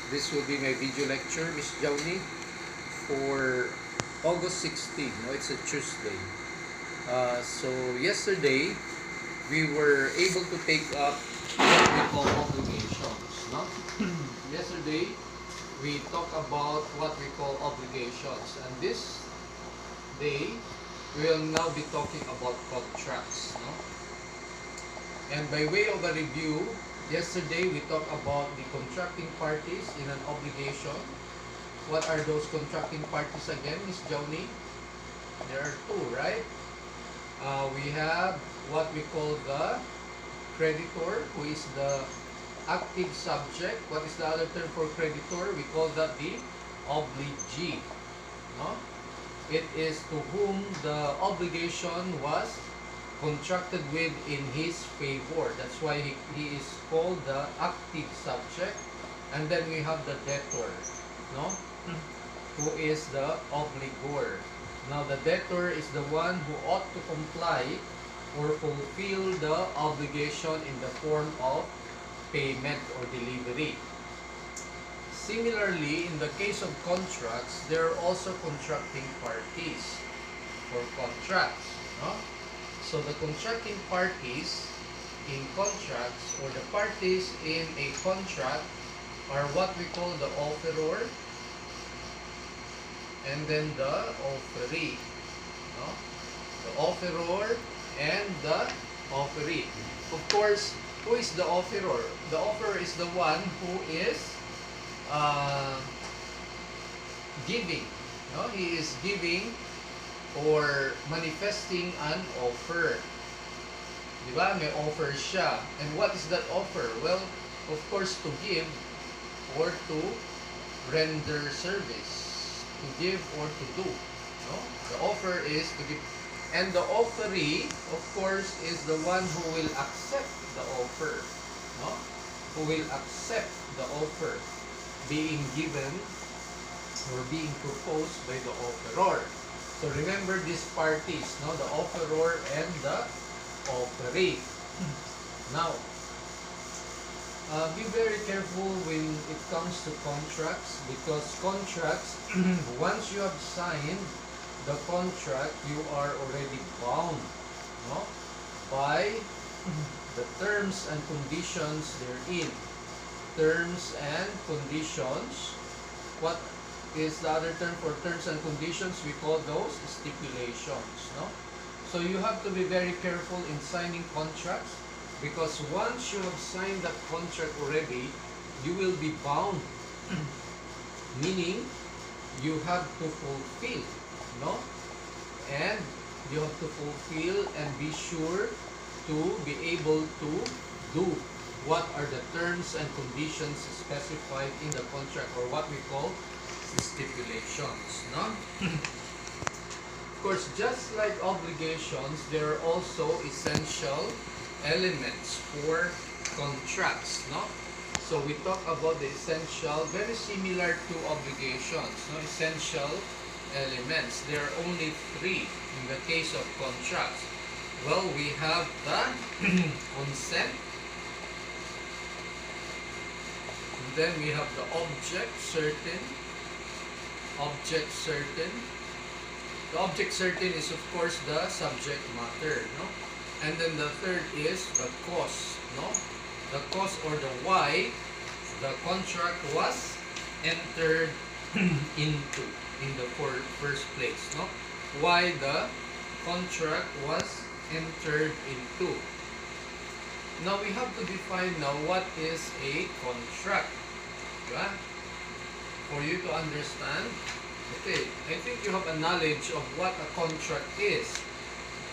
This will be my video lecture, Miss Jownie, for August 16. No, it's a Tuesday. So yesterday, we were able to take up what we call obligations. No? Yesterday, we talked about what we call obligations. And this day, we will now be talking about contracts. No? And by way of a review, yesterday we talked about the contracting parties in an obligation. What are those contracting parties again, Miss Jownie? There are two, right? We have what we call the creditor, who is the active subject. What is the other term for creditor? We call that the obligee. No? It is to whom the obligation was contracted with in his favor. That's why he is called the active subject. And then we have the debtor, no? Who is the obligor. Now the debtor is the one who ought to comply or fulfill the obligation in the form of payment or delivery. Similarly, in the case of contracts, there are also contracting parties for contracts. No? So the contracting parties in contracts, or the parties in a contract, are what we call the offeror and then the offeree. No? The offeror and the offeree. Of course, who is the offeror? The offeror is the one who is giving. No? He is giving or manifesting an offer. Diba? May offer siya. And what is that offer? Well, of course, to give or to render service. To give or to do. No? The offer is to give. And the offeree, of course, is the one who will accept the offer. No? Who will accept the offer being given or being proposed by the offeror. So remember these parties, no? The offeror and the offeree. Now, be very careful when it comes to contracts, because contracts, once you have signed the contract, you are already bound, no? By the terms and conditions therein. Terms and conditions. What is the other term for terms and conditions? We call those stipulations. No? So you have to be very careful in signing contracts, because once you have signed that contract already, you will be bound. Meaning, you have to fulfill, no? And you have to fulfill and be sure to be able to do what are the terms and conditions specified in the contract, or what we call stipulations, no? Of course, just like obligations, there are also essential elements for contracts, no? So we talk about the essential, very similar to obligations, no? Essential elements. There are only three in the case of contracts. Well, we have the consent, and then we have the object certain. Object certain. The object certain is, of course, the subject matter, no? And then the third is the cause, no? The cause, or the why the contract was entered into in the first place, no? Why the contract was entered into. Now we have to define now what is a contract. Diba? For you to understand, okay, I think you have a knowledge of what a contract is.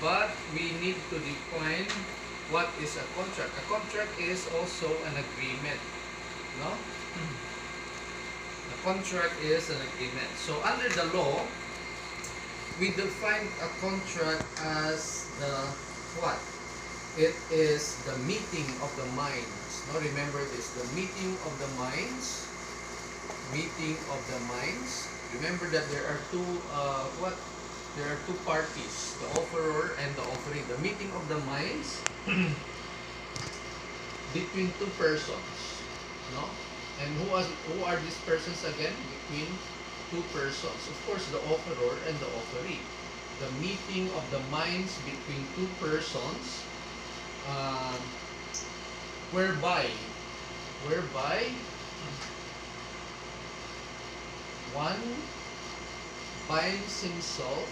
But we need to define what is a contract. A contract is also an agreement, no? A contract is an agreement. So under the law, we define a contract as the what? It is the meeting of the minds. No, remember this, the meeting of the minds. Meeting of the minds. Remember that there are two there are two parties, the offeror and the offering. The meeting of the minds between two persons, no? And who are these persons again? Between two persons. Of course, the offeror and the offeree. The meeting of the minds between two persons, uh, whereby one binds himself,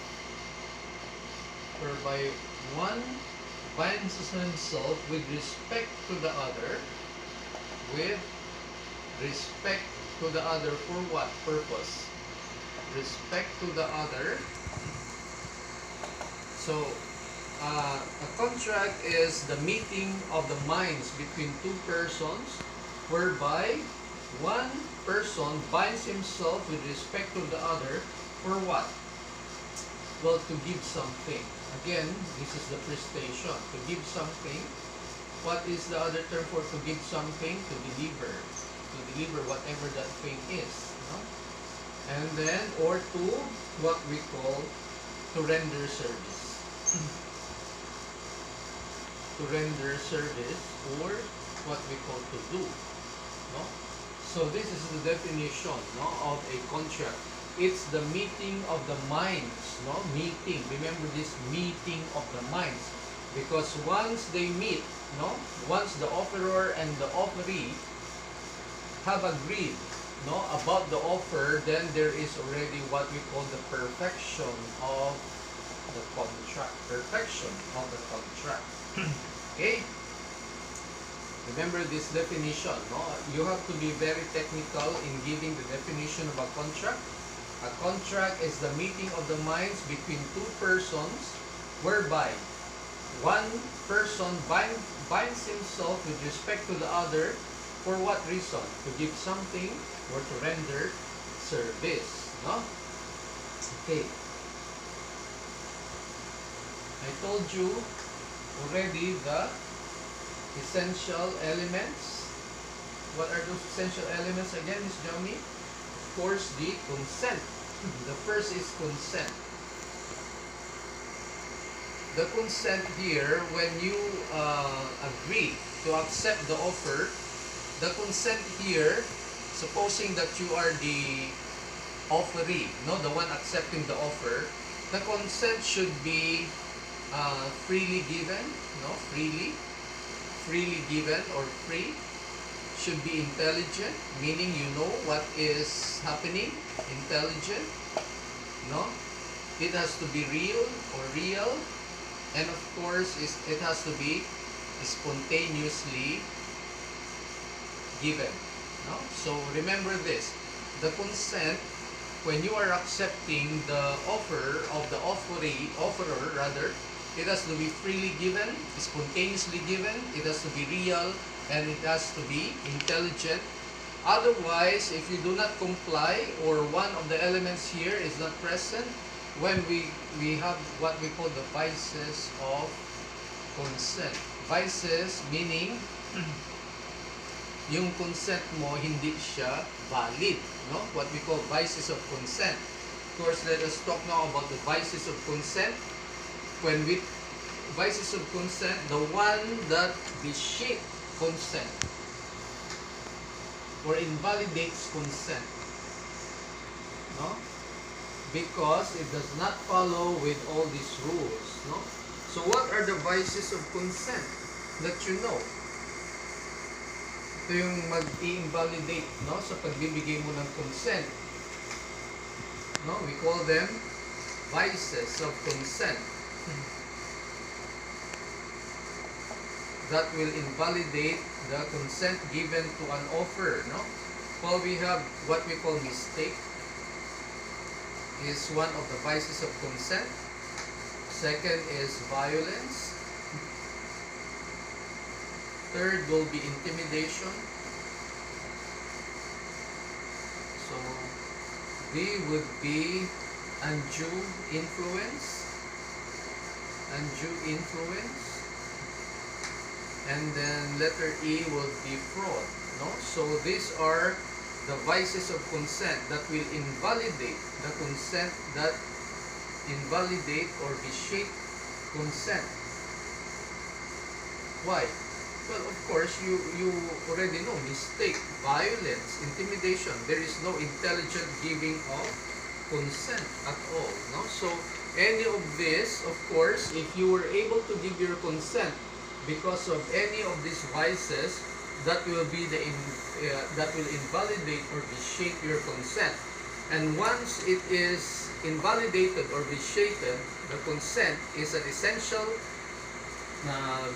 whereby one binds himself with respect to the other, with respect to the other for what purpose? Respect to the other. So, a contract is the meeting of the minds between two persons whereby one person binds himself with respect to the other for what? Well, to give something. Again, this is the prestation. To give something. What is the other term for to give something? To deliver. To deliver whatever that thing is. No? And then, or to what we call to render service. To render service, or what we call to do. No? So this is the definition, no, of a contract. It's the meeting of the minds, no? Meeting. Remember this meeting of the minds. Because once they meet, no? Once the offerer and the offeree have agreed, no, about the offer, then there is already what we call the perfection of the contract. Perfection of the contract. Okay? Remember this definition, no? You have to be very technical in giving the definition of a contract. A contract is the meeting of the minds between two persons whereby one person binds himself with respect to the other for what reason? To give something or to render service, no? Okay. I told you already the essential elements. What are those essential elements again, Ms. Jomi? Of course, the consent. The first is consent. The consent here, when you agree to accept the offer, the consent here, supposing that you are the offeree, no, the one accepting the offer, the consent should be freely given, no, freely given or free. Should be intelligent, meaning you know what is happening. Intelligent, no? It has to be real or real, and of course it has to be spontaneously given, no? So remember this, the consent, when you are accepting the offer of the offerer rather, it has to be freely given, spontaneously given, it has to be real, and it has to be intelligent. Otherwise, if you do not comply, or one of the elements here is not present, when we have what we call the vices of consent. Vices meaning, yung consent mo hindi siya valid, no? What we call vices of consent. Of course, let us talk now about the vices of consent. When we vices of consent, the one that vitiate consent or invalidates consent, no? Because it does not follow with all these rules, no? So what are the vices of consent that you know? Ito yung mag-i-invalidate, no, sa pagbibigay mo ng consent, no? We call them vices of consent that will invalidate the consent given to an offer, no? Well, we have what we call mistake is one of the vices of consent. Second is violence. Third will be intimidation. So D would be undue influence. Undue influence. And then letter E will be fraud, no? So these are the vices of consent that will invalidate the consent, that invalidate or vitiate consent. Why? Well, of course, you already know mistake, violence, intimidation. There is no intelligent giving of consent at all. No, so any of this, of course, if you were able to give your consent because of any of these vices, that will be that will invalidate or vitiate your consent. And once it is invalidated or vitiated, the consent is an essential uh,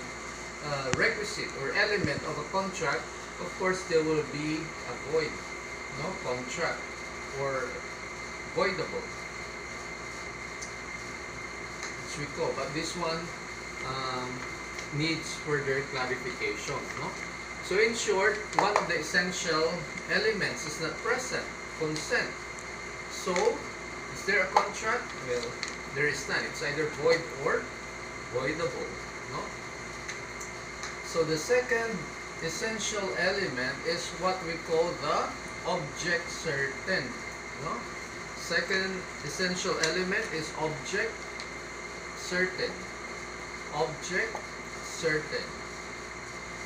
requisite or element of a contract. Of course, there will be a void, no contract or voidable, as we call. But this one um, needs further clarification. No. So in short, one of the essential elements is not present, consent. So, is there a contract? Well, there is none. It's either void or voidable. No? So the second essential element is what we call the object certain. No? Second essential element is object certain. Object certain.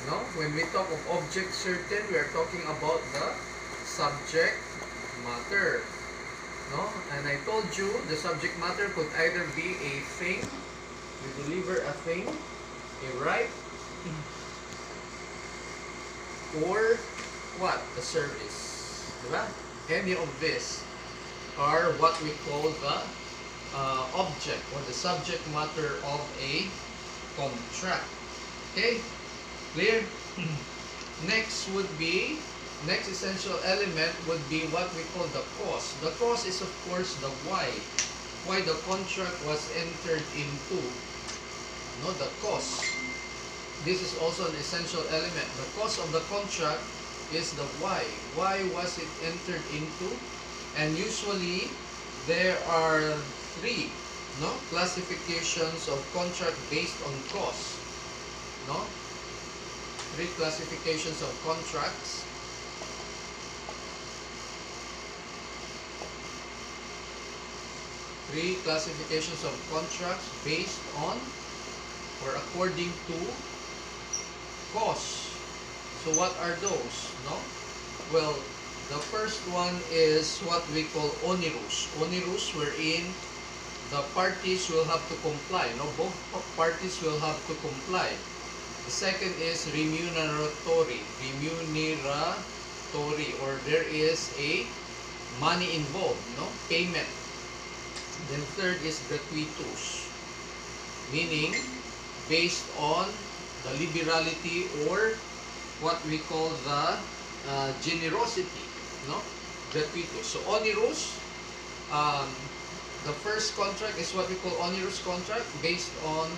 No? When we talk of object certain, we are talking about the subject matter. No? And I told you the subject matter could either be a thing, you deliver a thing, a right, or what? A service. Diba? Any of this are what we call the object or the subject matter of a contract. Okay? Clear? Next essential element would be what we call the cause. The cause is of course the why the contract was entered into. No, the cause. This is also an essential element. The cause of the contract is the why. Why was it entered into? And usually there are three, no, classifications of contract based on cause. No? Three classifications of contracts. Three classifications of contracts based on or according to cause. So what are those? No? Well, the first one is what we call onerous. Onerous wherein the parties will have to comply. No, both parties will have to comply. The second is remuneratory. Remuneratory, or there is a money involved, no? Payment. Then third is gratuitous, meaning based on the liberality or what we call the generosity, no? Gratuitous. So onerous, the first contract is what we call onerous contract based on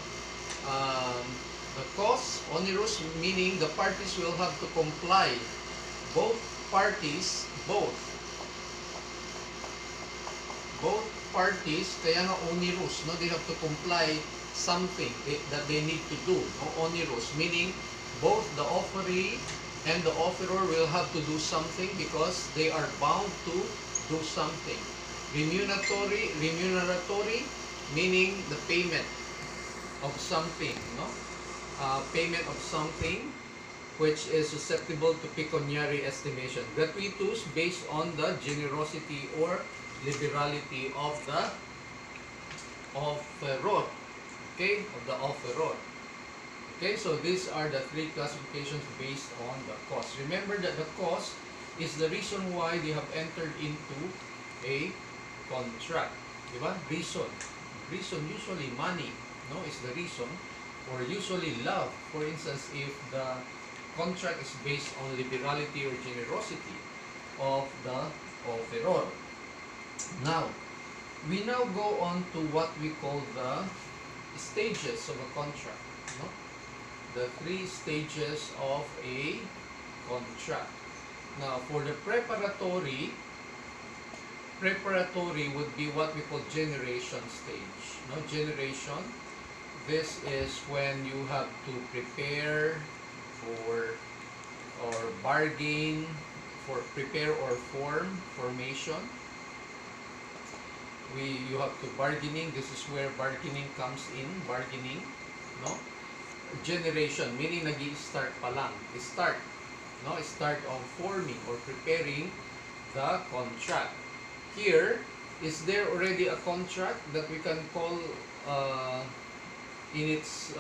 the cause. Onerous meaning the parties will have to comply. Both parties, kaya nga onerous, no? They have to comply something that they need to do. No? Onerous meaning both the offeree and the offeror will have to do something because they are bound to do something. Remuneratory meaning the payment of something, no? Payment of something which is susceptible to pecuniary estimation. Gratuitous based on the generosity or liberality of the offeror. Okay, of the offeror. Okay, so these are the three classifications based on the cost. Remember that the cost is the reason why they have entered into a contract. Diba? Reason usually money, no, is the reason, or usually love. For instance, if the contract is based on liberality or generosity of the offeror. Now, we now go on to what we call the stages of a contract. No? The three stages of a contract. Now, for the preparatory would be what we call generation stage. No, generation. This is when you have to prepare for or bargain for prepare or formation. You have to bargaining. This is where bargaining comes in. Bargaining, no. generation, meaning nag-i-start pa lang. Start, no? Start of forming or preparing the contract. Here, is there already a contract that we can call uh, in its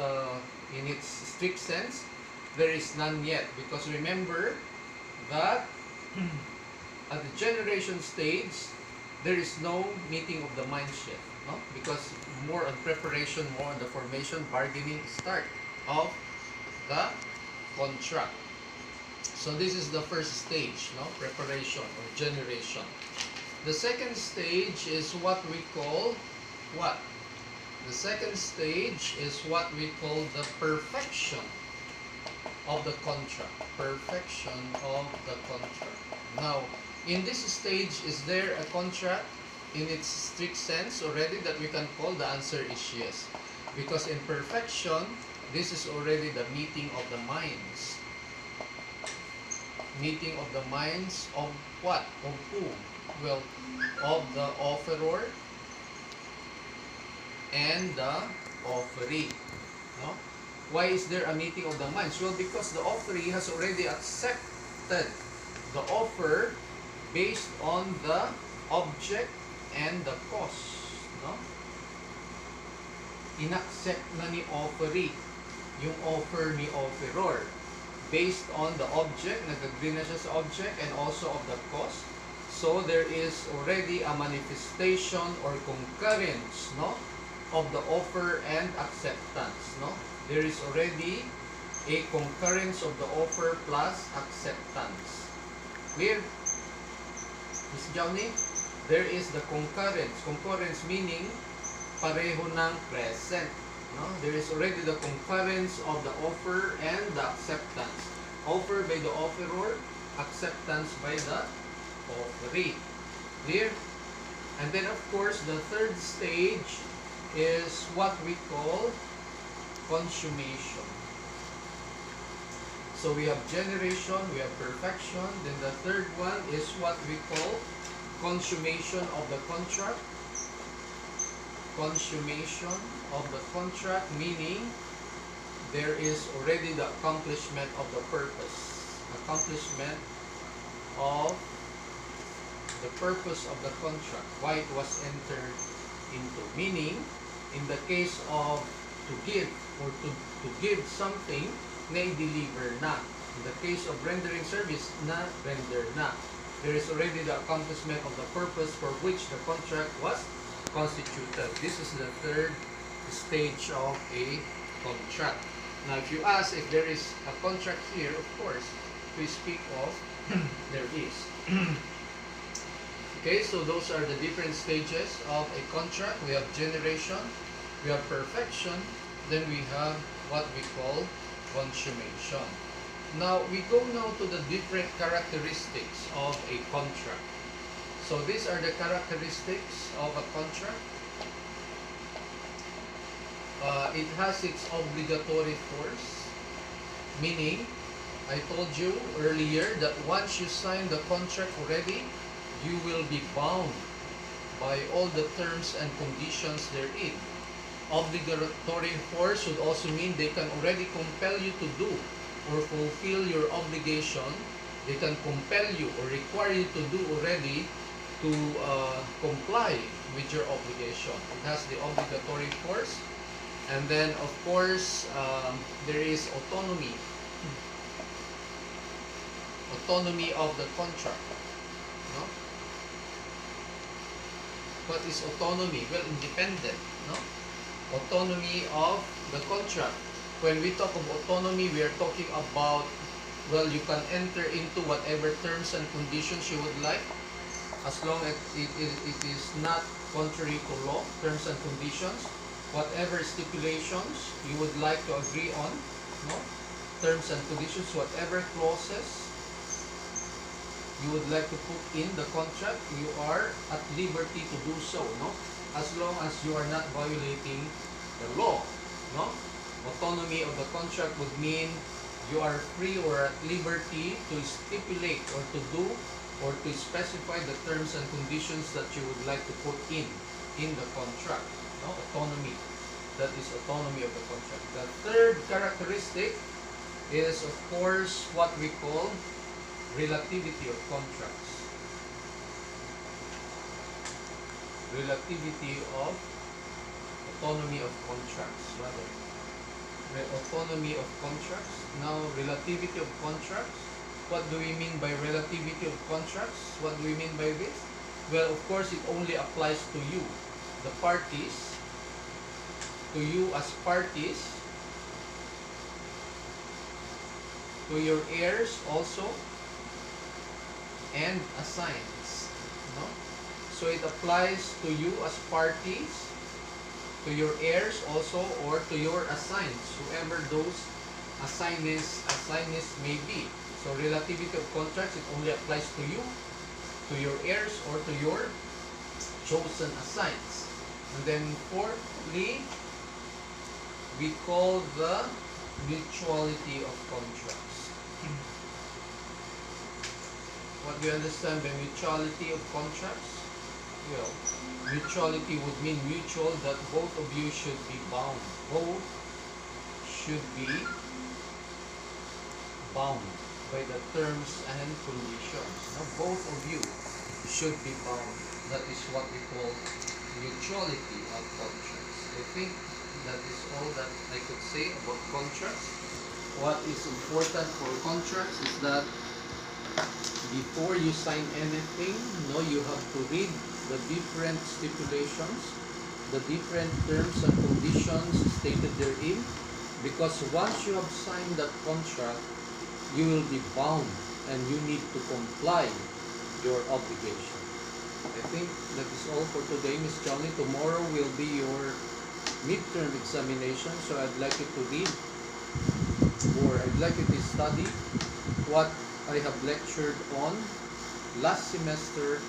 strict sense? There is none yet, because remember that at the generation stage, there is no meeting of the minds yet, no? Because more on preparation, more on the formation, bargaining, start of the contract. So this is the first stage, no? Preparation or generation. The second stage is what we call what? The second stage is what we call the perfection of the contract. Perfection of the contract. Now, in this stage, is there a contract in its strict sense already that we can call? The answer is yes. Because in perfection, this is already the meeting of the minds. Meeting of the minds of what? Of who? Well, of the offeror and the offeree. No? Why is there a meeting of the minds? Well, because the offeree has already accepted the offer based on the object and the cost. No? Inaccept na ni offeree yung offer ni offeror based on the object, nag-agree na siya sa object and also of the cost. So there is already a manifestation or concurrence, no, of the offer and acceptance, no? There is already a concurrence of the offer plus acceptance. Clear? Ms. Johnny? There is the concurrence. Concurrence meaning pareho ng present. No? There is already the concurrence of the offer and the acceptance. Offer by the offeror, acceptance by the offeree. Clear? And then of course the third stage is what we call consummation. So we have generation, we have perfection, then the third one is what we call consummation of the contract. Consummation of the contract, meaning there is already the accomplishment of the purpose. Accomplishment of the purpose of the contract, why it was entered into. Meaning, in the case of to give or to give something, na-deliver na. In the case of rendering service, na-render na. There is already the accomplishment of the purpose for which the contract was constituted. This is the third stage of a contract. Now, if you ask if there is a contract here, of course, we speak of there is. Okay, so those are the different stages of a contract. We have generation, we have perfection, then we have what we call consummation. Now, we go now to the different characteristics of a contract. So these are the characteristics of a contract. It has its obligatory force, meaning, I told you earlier that once you sign the contract already, you will be bound by all the terms and conditions therein. Obligatory force would also mean they can already compel you to do or fulfill your obligation. They can compel you or require you to do already to comply with your obligation. It has the obligatory force. And then, of course, there is autonomy. Autonomy of the contract. No? What is autonomy? Well, independent. No? Autonomy of the contract. When we talk of autonomy, we are talking about, well, you can enter into whatever terms and conditions you would like, as long as it is not contrary to law, terms and conditions. Whatever stipulations you would like to agree on, no? Terms and conditions, whatever clauses you would like to put in the contract, you are at liberty to do so, no? As long as you are not violating the law, no? Autonomy of the contract would mean you are free or at liberty to stipulate or to do or to specify the terms and conditions that you would like to put in the contract. No? Autonomy. That is autonomy of the contract. The third characteristic is, of course, what we call relativity of contracts. Relativity of autonomy of contracts, rather. Autonomy of contracts. Now, relativity of contracts. What do we mean by relativity of contracts? What do we mean by this? Well, of course, it only applies to you, the parties, to you as parties, to your heirs also, and assigns. No? So it applies to you as parties, to your heirs also, or to your assigns, whoever those assignees may be. So relativity of contracts, it only applies to you, to your heirs, or to your chosen assigns. And then fourthly, we call the mutuality of contracts. What do you understand by mutuality of contracts? Well, mutuality would mean mutual, that both of you should be bound. Both should be bound by the terms and conditions. Now, both of you should be bound. That is what we call mutuality of contracts. I think that is all that I could say about contracts. What is important for contracts is that before you sign anything, you have to read the different stipulations, the different terms and conditions stated therein, because once you have signed that contract, you will be bound and you need to comply your obligation. I think that is all for today, Miss Johnny. Tomorrow will be your midterm examination, so I'd like you to read, or I'd like you to study what I have lectured on last semester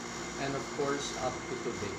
and of course up to today.